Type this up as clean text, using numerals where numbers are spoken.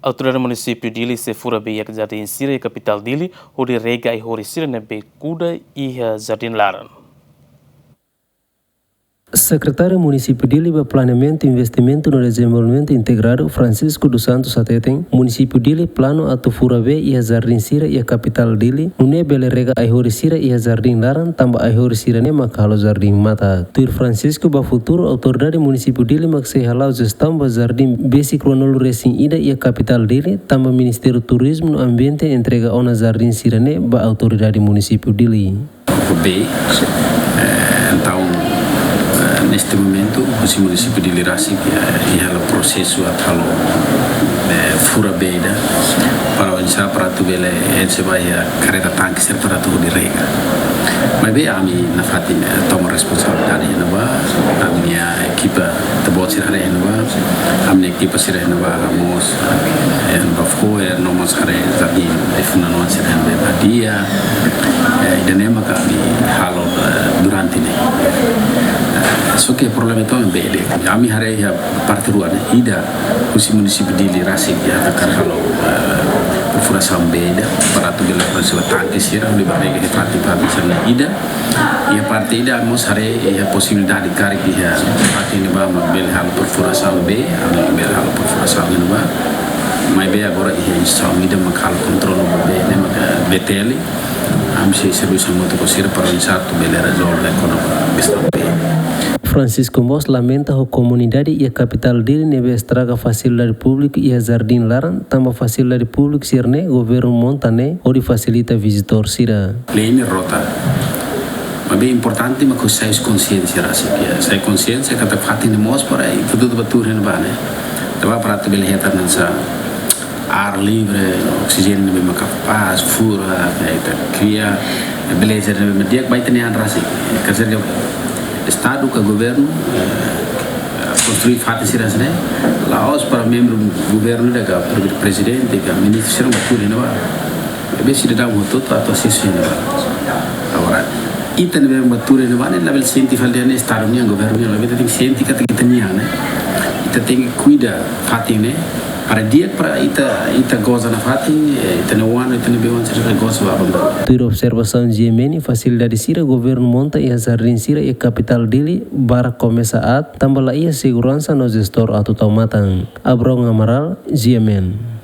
Autoridade município dili se fura be yak jardim sira e capital dili hori rega e hori sira ne be kuda e jardim laran. Secretário Município Dili para Planeamento e Investimento no Desenvolvimento Integrado, Francisco dos Santos Ateten, Município Dili plano atu furabe e a Jardim Sira e a capital Dili, une bele rega a hori sira e a Jardim Laran, tamba a hori sira ne makalo Jardim Mata. Tuir Francisco ba futuro autoridade Município Dili makse halau gestão ba Jardim Basic Ronolo Racing Ida e a capital Dili, tamba Ministério Turismo no Ambiente entrega ona Jardim Sira ne ba autoridade Município Dili. Então neste momento, o município de Lirasik é o processo a fura beida para o para tu bele se vai a carreira tanque ser para tu de rega. Mas bem a mim na fatina toma responsabilidade na a minha equipa de bote na a minha equipa se na vamos no foi no mas cara tadi defina no ser na dia e nema kami halo durante ne. Só que o problema é tão bem. A minha área parte rural ida o município de Lirasik ya akan kalau perfuração beda para tu bela proses tanque sira di barriga de parte sana ida e a parte ida mos hare a possibilidade de carga ya parte ni ba bel hal perfuração be bel hal perfuração ni ba mai be agora e está ida makal controle be ne mak BTL am se serviço muito cosira para o tu bela resolve economia. Francisco Mos lamenta a comunidade e a capital dele neve estraga facilidade pública e a Jardim Laran, tamba facilidade pública sirne, governo montane, onde facilita visitor sira. Lei rota. Mas bem importante mas que sai consciência rasa que sai consciência que tá fazendo mos por aí, tudo batur hen bane. Tava para te bele hetar nessa ar livre, oxigênio bem capaz, fura, cria beleza bem dia que vai ter nem rasa. Quer dizer Estado que o governo construir fatos assim, né? Laos para membro do governo da presidente, da ministro serão tudo não é? Bem se dá muito todo assistência agora. E também batur não é? Level científico ali no Estado nem governo nem level tem científica que tem né? Ita tem que cuidar fatin né? Para dia para ita goza na fatin, ita não ano ita não bewan será goza abang. Tuir observação de Yemeni facilidade sira governo monta e a Jardim Sira e capital dele bara começa a tambah ia segurança no gestor atau taumatan. Abrão Amaral, Yemen.